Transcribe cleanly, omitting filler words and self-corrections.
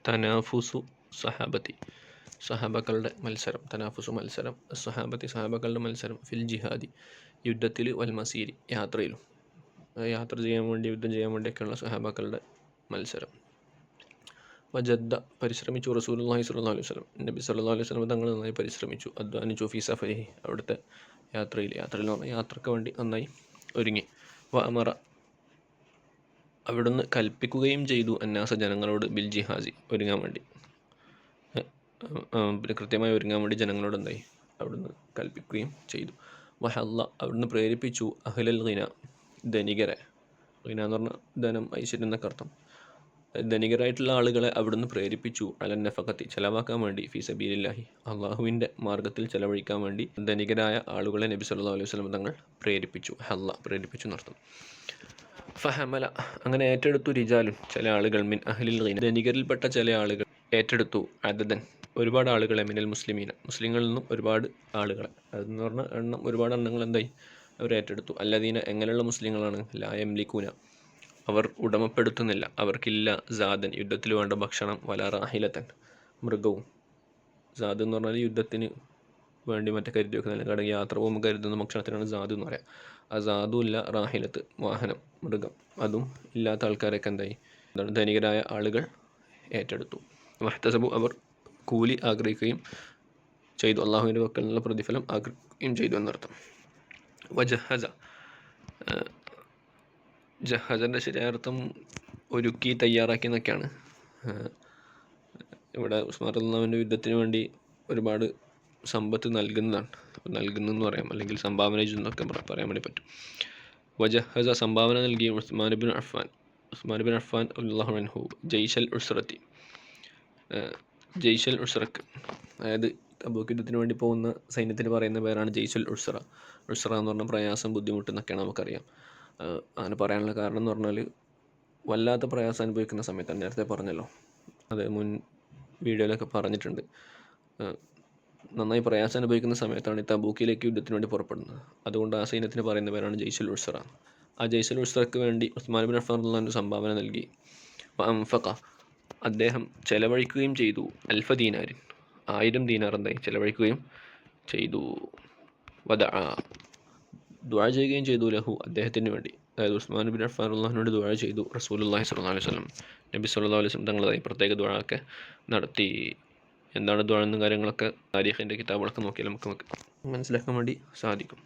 തനാഫുസു സഹാബത്തി സഹാബക്കളുടെ മത്സരം. തനാഫുസു മത്സരം, സഹാബത്തി സഹാബക്കളുടെ മത്സരം, ഫിൽ ജിഹാദി യുദ്ധത്തിൽ, വൽ മസീരി യാത്രയിലും. യാത്ര ചെയ്യാൻ വേണ്ടി, യുദ്ധം ചെയ്യാൻ വേണ്ടിയൊക്കെയുള്ള സഹാബക്കളുടെ മത്സരം. വജദ്ദ പരിശ്രമിച്ചു, റസൂലുള്ളാഹി സ്വല്ലല്ലാഹു അലൈഹി വസല്ലം നബി സല്ലല്ലാഹു അലൈഹി വസല്ലം തങ്ങൾ നന്നായി പരിശ്രമിച്ചു. അദ്വാനിച്ചു ഫീ സഫരിഹി അവിടുത്തെ യാത്രയിൽ എന്ന് പറഞ്ഞാൽ യാത്രയ്ക്ക് വേണ്ടി നന്നായി ഒരുങ്ങി. വ അമറ അവിടുന്ന് കൽപ്പിക്കുകയും ചെയ്തു, അന്നാസ ജനങ്ങളോട്, ബിൽ ജിഹാസി ഒരുങ്ങാൻ വേണ്ടി, പിന്നെ കൃത്യമായി ഒരുങ്ങാൻ വേണ്ടി ജനങ്ങളോട് എന്തായി അവിടുന്ന് കൽപ്പിക്കുകയും ചെയ്തു. വഹല്ല അവിടുന്ന് പ്രേരിപ്പിച്ചു, അഹ്ലൽ ഗിന ധനികരെ, ഗിന എന്ന് പറഞ്ഞാൽ ധനം, ഐശ്വര്യം എന്നൊക്കെ അർത്ഥം. ധനികരായിട്ടുള്ള ആളുകളെ അവിടുന്ന് പ്രേരിപ്പിച്ചു, അലൻ നഫഖത്തി ചെലവാക്കാൻ വേണ്ടി, ഫീ സബീലില്ലാഹി അള്ളാഹുവിൻ്റെ മാർഗത്തിൽ ചെലവഴിക്കാൻ വേണ്ടി ധനികരായ ആളുകളെ നബി സല്ലല്ലാഹു അലൈഹി വസല്ലം തങ്ങൾ പ്രേരിപ്പിച്ചു. ഹല്ല പ്രേരിപ്പിച്ചു എന്നർത്ഥം. ഫഹമല അങ്ങനെ ഏറ്റെടുത്തു, റിജാലും ചില ആളുകൾ, മിൻ അഹ്ലിൽ ഗിന ധനികരിൽപ്പെട്ട ചില ആളുകൾ ഏറ്റെടുത്തു, അദദൻ ഒരുപാട് ആളുകളെ, മിനൽ മുസ്ലിമീന മുസ്ലിങ്ങളിൽ നിന്നും ഒരുപാട് ആളുകളെ, അതെന്ന് പറഞ്ഞാൽ എണ്ണം, ഒരുപാട് എണ്ണങ്ങൾ എന്തായി അവർ ഏറ്റെടുത്തു. അല്ലദീന എങ്ങനെയുള്ള മുസ്ലിങ്ങളാണ്, ലാ യംലികൂന അവർ ഉടമപ്പെടുത്തുന്നില്ല, അവർക്കില്ല, സാദൻ യുദ്ധത്തിൽ വേണ്ട ഭക്ഷണം, വല റാഹിലത്തൻ മൃഗവും. സാദ് എന്ന് പറഞ്ഞാൽ യുദ്ധത്തിന് വേണ്ടി മറ്റേ കരുതി വെക്കുന്നില്ല, കാരണം യാത്ര പോകുമ്പോൾ കരുതുന്ന ഭക്ഷണത്തിനാണ് സാദ് എന്ന് പറയാം. ആ സാദും ഇല്ല, റാഹിലത്ത് വാഹനം, മൃഗം, അതും ഇല്ലാത്ത ആൾക്കാരൊക്കെ എന്തായി ധനികരായ ആളുകൾ ഏറ്റെടുത്തു. വഹ്തസബു അവർ കൂലി ആഗ്രഹിക്കുകയും ചെയ്തു, അള്ളാഹുവിൻ്റെ പക്കൽ നിന്നുള്ള പ്രതിഫലം ആഗ്രഹിക്കുകയും ചെയ്തു എന്നർത്ഥം. വജഹസ ജഹസൻ്റെ ശരിയാർത്ഥം ഒരുക്കി, തയ്യാറാക്കി എന്നൊക്കെയാണ്. ഇവിടെ ഉസ്മാൻ റളിയല്ലാഹുവിൻ്റെ യുദ്ധത്തിന് വേണ്ടി ഒരുപാട് സമ്പത്ത് നൽകുന്നെന്ന് പറയാം, അല്ലെങ്കിൽ സംഭാവന ചെയ്യുന്നൊക്കെ പറയാൻ വേണ്ടി പറ്റും. വജഹസ സംഭാവന നൽകി, ഉസ്മാൻ ബിൻ അഫ്ഫാൻ റളിയല്ലാഹു അൻഹു ജയ്ഷൽ ഉസ്രത്തി ജയ്ഷൽ ഉസ്രക്ക്, അതായത് തബൂക്ക് യുദ്ധത്തിന് വേണ്ടി പോകുന്ന സൈന്യത്തിന് പറയുന്ന പേരാണ് ജയ്ഷൽ ഉസ്ര. ഉസ്ര എന്ന് പറഞ്ഞാൽ പ്രയാസം, ബുദ്ധിമുട്ട് എന്നൊക്കെയാണ് നമുക്കറിയാം. അങ്ങനെ പറയാനുള്ള കാരണം എന്ന് പറഞ്ഞാൽ വല്ലാത്ത പ്രയാസം അനുഭവിക്കുന്ന സമയത്താണ്, നേരത്തെ പറഞ്ഞല്ലോ, അത് മുൻ വീഡിയോയിലൊക്കെ പറഞ്ഞിട്ടുണ്ട്. നന്നായി പ്രയാസം അനുഭവിക്കുന്ന സമയത്താണ് ഈ തബൂക്കിലേക്ക് യുദ്ധത്തിന് വേണ്ടി പുറപ്പെടുന്നത്. അതുകൊണ്ട് ആ സൈന്യത്തിന് പറയുന്ന പേരാണ് ജയ്ഷുൽ ഉസ്ര. ആ ജയ്ഷുൽ ഉസ്രക്ക് വേണ്ടി ഉസ്മാൻ ബിൻ അഫ്ഫാൻ റളിയല്ലാഹു സംഭാവന നൽകി. അൻഫഖ അദ്ദേഹം ചെലവഴിക്കുകയും ചെയ്തു, അൽഫ ദീനാരിൻ 1000 ദീനാർ എന്തായി ചെലവഴിക്കുകയും ചെയ്തു. ദുആ ചെയ്യുകയും ചെയ്തു, ലഹു അദ്ദേഹത്തിന് വേണ്ടി, അതായത് ഉസ്മാൻ ബിൻ അഫ്ഫാൻ റളിയല്ലാഹുവിനോട് ദുആ ചെയ്തു റസൂലുള്ളാഹി സ്വല്ലല്ലാഹു അലൈഹി വസല്ലം. നബി സ്വല്ലല്ലാഹു അലൈഹി വസല്ലം തങ്ങളതായി പ്രത്യേക ദുആ ഒക്കെ നടത്തി. എന്താണ് ദുആ എന്ന കാര്യങ്ങളൊക്കെ താരീഖിൻ്റെ കിതാബുകളൊക്കെ നോക്കിയാൽ നമുക്ക് മനസ്സിലാക്കാൻ വേണ്ടി സാധിക്കും.